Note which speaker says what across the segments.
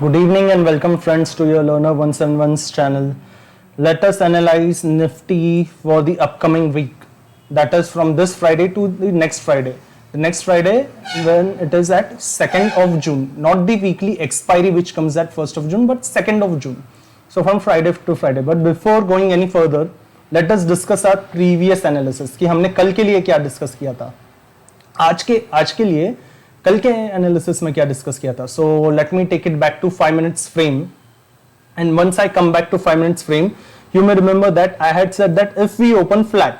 Speaker 1: Good evening and welcome friends to your Learner 171's channel. Let us analyze Nifty for the upcoming week. That is from this Friday to the next Friday. The next Friday when it is at 2nd of June. Not the weekly expiry which comes at 1st of June but 2nd of June. So from Friday to Friday. But before going any further, let us discuss our previous analysis. कि हमने कल के लिए क्या discuss किया था. आज के लिए कल के एनालिसिस में क्या डिस्कस किया था. So let me take it back to 5 minutes frame and once I come back to 5 minutes frame you may remember that I had said that if we open flat,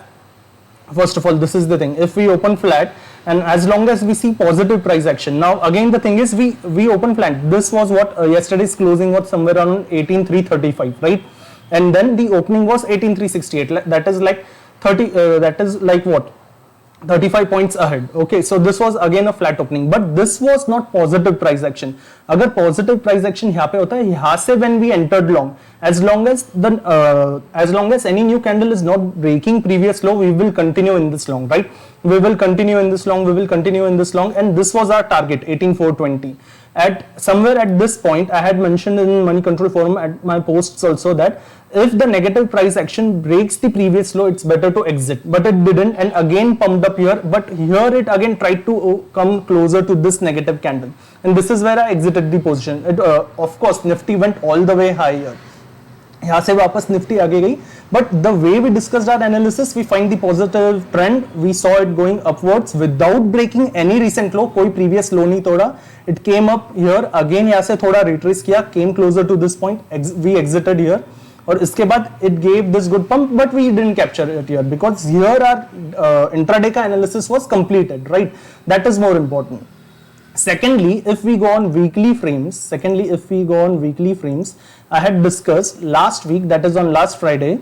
Speaker 1: first of all this is the thing, if we open flat and as long as we see positive price action. Now again the thing is we open flat. This was what yesterday's closing was somewhere around 18,335, right? And then the opening was 18,368. That is like 30 that is like what, 35 points ahead. Okay, so this was again a flat opening, but this was not positive price action. अगर positive price action यहाँ पे होता है, यहाँ से when we entered long, as long as any new candle is not breaking previous low, we will continue in this long, right? We will continue in this long, and this was our target 18,420. At somewhere at this point, I had mentioned in Money Control Forum at my posts also that if the negative price action breaks the previous low, it's better to exit, but it didn't and again pumped up here, but here it again tried to come closer to this negative candle, and this is where I exited the position. Of course Nifty went all the way higher, यहाँ से वापस Nifty आगे गई, but the way we discussed our analysis, we find the positive trend. We saw it going upwards without breaking any recent low, कोई previous low नहीं तोड़ा. It came up here again, यहाँ से थोड़ा retrace किया, came closer to this point, we exited here, और इसके बाद it gave this good pump, but we didn't capture it here because here our intraday का analysis was completed, right? That is more important. Secondly, if we go on weekly frames, I had discussed last week, that is on last Friday,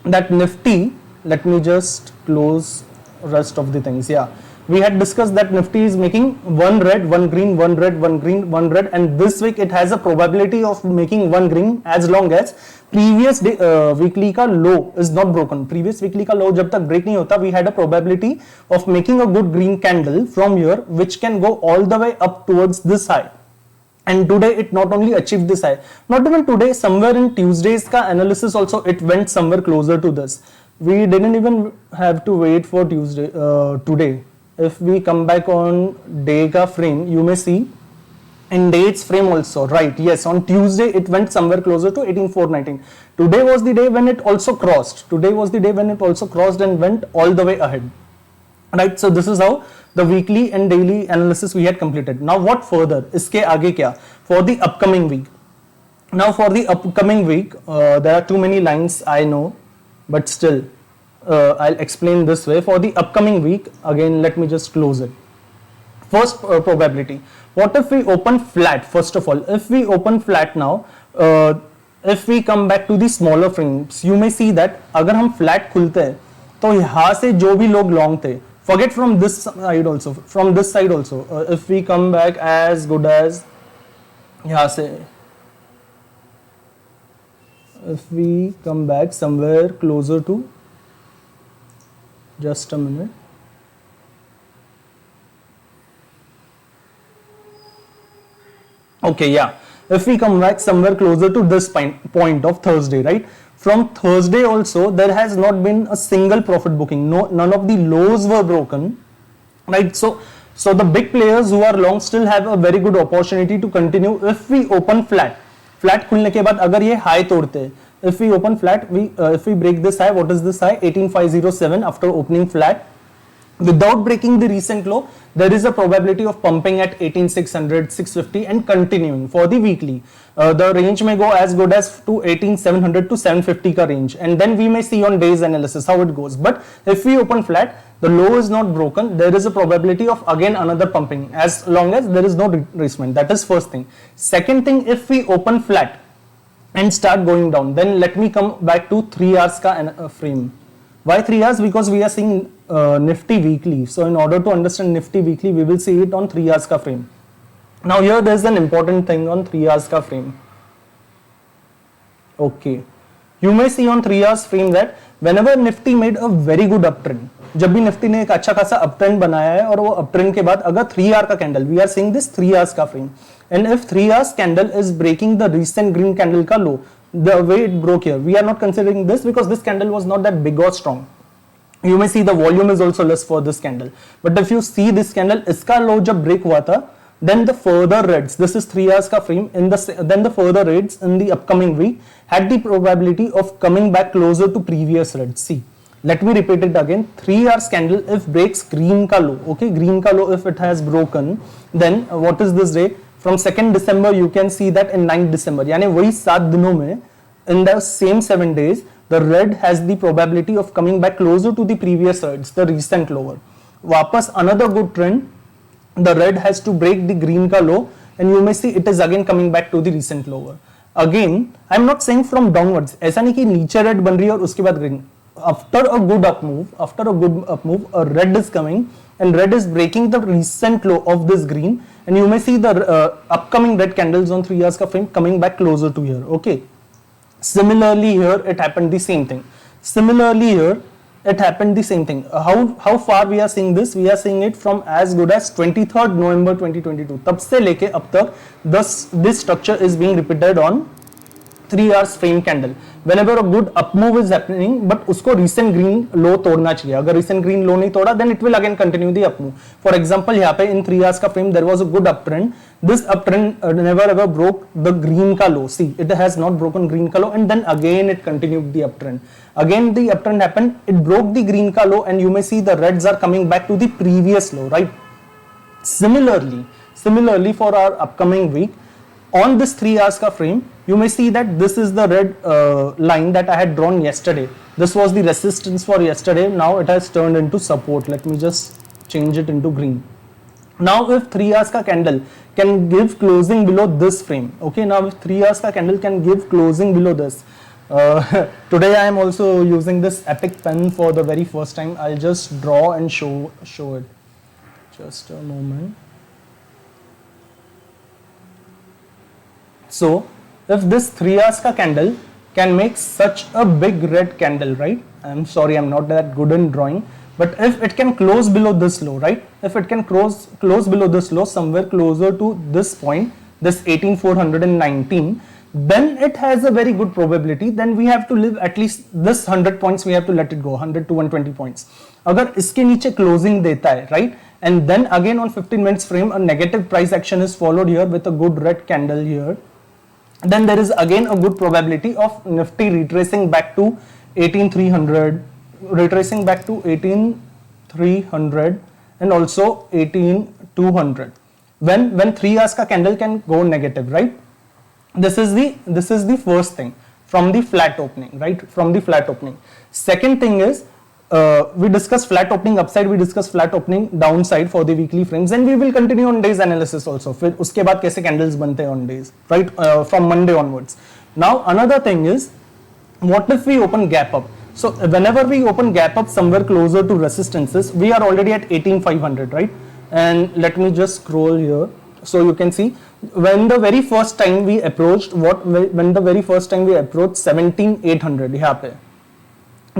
Speaker 1: that Nifty, let me just close rest of the things. Yeah, we had discussed that Nifty is making one red, one green, one red, one green, one red, and this week it has a probability of making one green as long as previous day, weekly का low is not broken. Previous weekly का low जब तक break नहीं होता, we had a probability of making a good green candle from here, which can go all the way up towards this high. And today it not only achieved this high, not even today, somewhere in Tuesday's ka analysis also it went somewhere closer to this. We didn't even have to wait for Tuesday, today. If we come back on day ka frame, you may see in dates frame also, right? Yes, on Tuesday it went somewhere closer to 18,419. Today was the day when it also crossed. And went all the way ahead. Right, so this is how the weekly and daily analysis we had completed. Now what further? इसके आगे क्या? For the upcoming week. Now for the upcoming week, there are too many lines, I know, but still, I'll explain this way. For the upcoming week, again, let me just close it. First probability. What if we open flat? First of all, if we open flat now, if we come back to the smaller frames, you may see that अगर हम flat खुलते हैं, तो यहाँ से जो भी लोग long थे, forget from this side also, if we come back as good as यहाँ से, if we come back somewhere closer to, just a minute, okay, yeah, if we come back somewhere closer to this point of Thursday, right? From Thursday also, there has not been a single profit booking. No, none of the lows were broken, right? So the big players who are long still have a very good opportunity to continue. If we open flat खुलने के बाद अगर ये high तोड़ते हैं, if we open flat, if we break this high, what is this high? 18,507 after opening flat. Without breaking the recent low, there is a probability of pumping at 18,600, 650 and continuing for the weekly. The range may go as good as to 18,700 to 750 ka range, and then we may see on days analysis how it goes. But if we open flat, the low is not broken, there is a probability of again another pumping as long as there is no retracement. That is first thing. Second thing, if we open flat and start going down, then let me come back to 3 hours ka frame. Why 3 hours? Because we are seeing Nifty weekly. So in order to understand Nifty weekly, we will see it on 3 hours ka frame. Now here there is an important thing on 3 hours ka frame. Okay, you may see on 3 hours frame that whenever Nifty made a very good uptrend, जब भी Nifty ने एक अच्छा खासा up trend बनाया है और वो अप ट्रेंड के बाद अगर 3 आवर का candle, we are seeing this 3 hours का frame, and if 3 hours candle is breaking the recent green candle का low, the way it broke here, we are not considering this because this candle was not that big और strong. You may see the volume is also less for this candle, but if you see this candle, इसका low जब break हुआ था, then the further reds, this is 3 hours का frame, then the further reds in the upcoming week had the probability of coming back closer to previous reds. See, let me repeat it again. 3 hours candle if breaks green ka low, okay, green ka low if it has broken, then what is this day? From 2nd December you can see that in 9th December, यानी वही 7 दिनों में in the same 7 days the red has the probability of coming back closer to the previous reds, the recent lower. वापस another good trend, the red has to break the green ka low and you may see it is again coming back to the recent lower. Again, I am not saying from downwards, ऐसा नहीं कि नीचे red बन रही है और उसके बाद green. After a good up move, a red is coming and red is breaking the recent low of this green and you may see the upcoming red candles on 3 hours ka frame coming back closer to here, okay. Similarly here it happened the same thing. Similarly here it happened the same thing. How far we are seeing this? We are seeing it from as good as 23rd November 2022. तब से लेके अब तक this structure is being repeated on 3 hours frame candle. Whenever a good up move is happening, but उसको recent green low तोड़ना चाहिए. अगर recent green low नहीं तोड़ा, then it will again continue the up move. For example, यहाँ पे in 3 hours का frame there was a good uptrend. This uptrend never ever broke the green का low. See, it has not broken green का low, and then again it continued the uptrend. Again the uptrend happened. It broke the green का low, and you may see the reds are coming back to the previous low, right? Similarly for our upcoming week, on this 3 hours ka frame, you may see that this is the red line that I had drawn yesterday. This was the resistance for yesterday. Now it has turned into support. Let me just change it into green. Now if 3 hours ka candle can give closing below this frame, okay, now if 3 hours ka candle can give closing below this, today I am also using this Epic pen for the very first time. I'll just draw and show it. Just a moment. So if this 3 hours ka candle can make such a big red candle, right? I'm sorry, I'm not that good in drawing, but if it can close below this low, right? If it can close below this low, somewhere closer to this point, this 18,419, then it has a very good probability. Then we have to live at least this 100 points, we have to let it go, 100 to 120 points. अगर इसके नीचे closing देता है, right? And then again on 15 minutes frame, a negative price action is followed here with a good red candle here. Then there is again a good probability of Nifty retracing back to 18,300, and also 18,200. When 3 hours ka candle can go negative, right? This is the first thing from the flat opening, right? From the flat opening. Second thing is, we discuss flat opening upside, we discuss flat opening downside for the weekly frames, and we will continue on days analysis also. फिर उसके बाद कैसे candles बनते हैं on days, right? From Monday onwards. Now another thing is, what if we open gap up? So whenever we open gap up somewhere closer to resistances, we are already at 18,500, right? And let me just scroll here so you can see when the very first time we approached 17,800 यहाँ पे.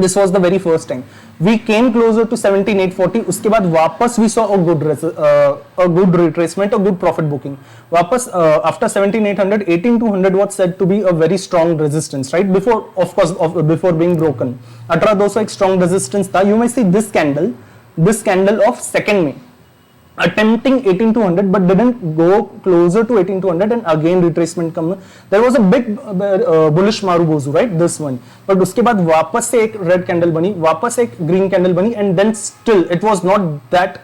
Speaker 1: This was the very first time we came closer to 17,840. उसके बाद वापस we saw a good retracement, a good profit booking. वापस after 17,800, 18,200 was said to be a very strong resistance, right? Before, of course, before being broken. 18,200 एक strong resistance था. You may see this candle of 2nd May attempting 18,200 but didn't go closer to 18,200 and again retracement come. There was a big bullish Marubozu, right? This one. But उसके बाद वापस से एक red candle बनी, वापस एक green candle बनी, and then still it was not that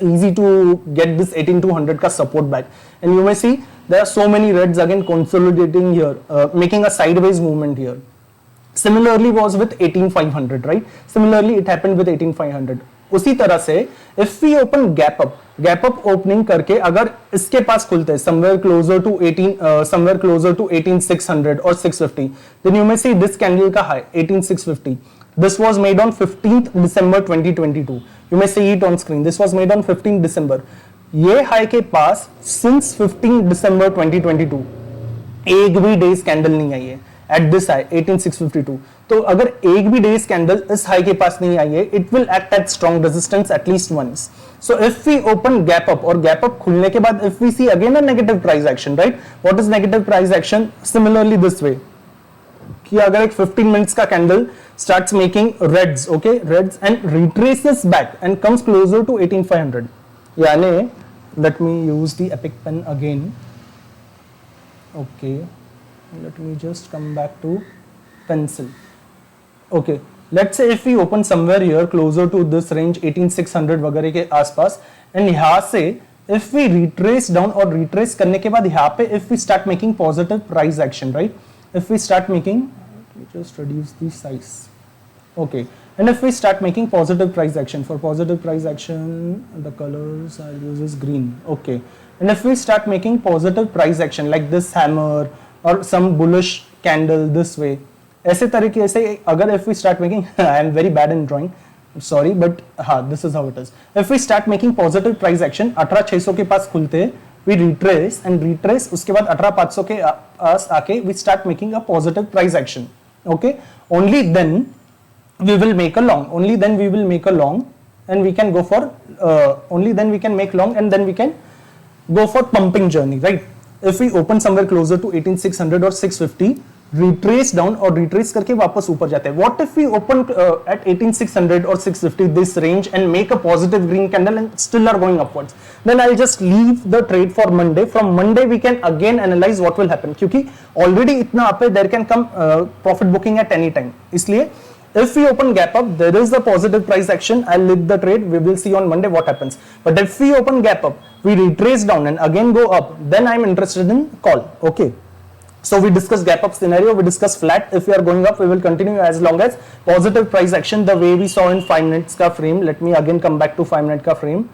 Speaker 1: easy to get this 18,200 का support back. And you may see there are so many reds again consolidating here, making a sideways movement here. Similarly was with 18,500, right? Similarly it happened with 18,500. उसी तरह से if we open gap up opening करके अगर इसके पास खुलते हैं somewhere closer to 18,600 or 650, then you may see this candle का high 18,650. This was made on 15th December 2022. You may see it on screen. This was made on 15th December. ये high के पास since 15th December 2022 एक भी days candle नहीं आई है at this high 18,652. तो अगर एक भी डेज कैंडल इस हाई के पास नहीं आई है, it will act at strong resistance at least once. So if we open gap up और gap up खुलने के बाद if we see again a negative price action, right? What is negative price action? Similarly this way कि अगर एक 15 minutes का candle starts making reds, okay, reds and retraces back and comes closer to 18500, यानी let me use the epic pen again. Okay, let me just come back to pencil. Okay, let's say if we open somewhere here closer to this range 18600 वगैरह के आसपास, and यहाँ से if we retrace down और retrace करने के बाद यहाँ पे if we start making positive price action, right? If we start making, let me just reduce the size. Okay, and if we start making positive price action, for positive price action the colors I'll use is green. Okay, and if we start making positive price action like this hammer or some bullish candle this way, ऐसे तरीके से अगर if we start making I am very bad in drawing, sorry, but हाँ, this is how it is. If we start making positive price action 18600 के पास खुलते, we retrace and retrace, उसके बाद 18500 के पास आके we start making a positive price action. Okay, only then we will make a long. Only then we will make a long, and we can go for only then we can make long, and then we can go for pumping journey, right? If we open somewhere closer to 18600 or 650, retrace down और retrace करके वापस ऊपर जाते हैं. What if we open at 18600 or 650 this range and make a positive green candle and still are going upwards? Then I'll just leave the trade for Monday. From Monday we can again analyze what will happen, क्योंकि already इतना up है, there can come profit booking at any time. इसलिए if we open gap up, there is a positive price action. I'll leave the trade. We will see on Monday what happens. But if we open gap up, we retrace down and again go up, then I'm interested in call. Okay. So we discuss gap up scenario, we discuss flat. If we are going up, we will continue as long as positive price action, the way we saw in 5 minutes ka frame. Let me again come back to 5 minute ka frame.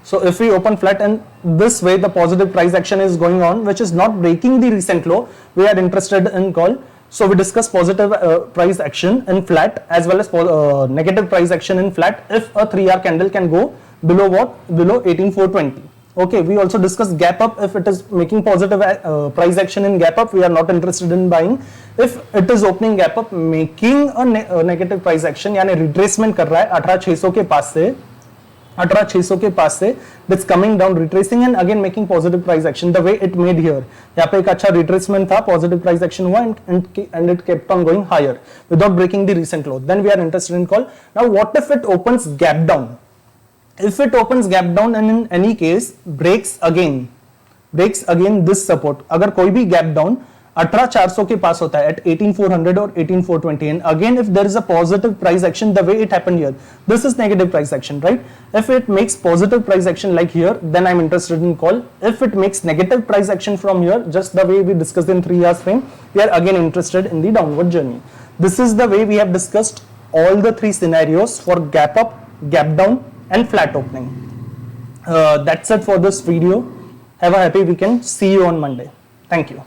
Speaker 1: So if we open flat and this way the positive price action is going on, which is not breaking the recent low, we are interested in call. So we discuss positive price action in flat as well as negative price action in flat if a 3-hour candle can go below what? Below 18420. Okay, we also discuss gap up. If it is making positive price action in gap up, we are not interested in buying. If it is opening gap up making a negative price action, यानी retracement कर रहा है 18600 के पास से, 18600 के पास से, that's coming down, retracing and again making positive price action the way it made here. यहाँ पे एक अच्छा retracement था, positive price action हुआ and it kept on going higher without breaking the recent low. Then we are interested in call. Now what if it opens gap down? If it opens gap down and in any case breaks again this support, अगर कोई भी gap down 18400 के पास होता है at 18400 or 18420, and again if there is a positive price action the way it happened here, this is negative price action, right? If it makes positive price action like here, then I'm interested in call. If it makes negative price action from here, just the way we discussed in 3 hours frame, we are again interested in the downward journey. This is the way we have discussed all the 3 scenarios for gap up, gap down and flat opening. That's it for this video. Have a happy weekend. See you on Monday. Thank you.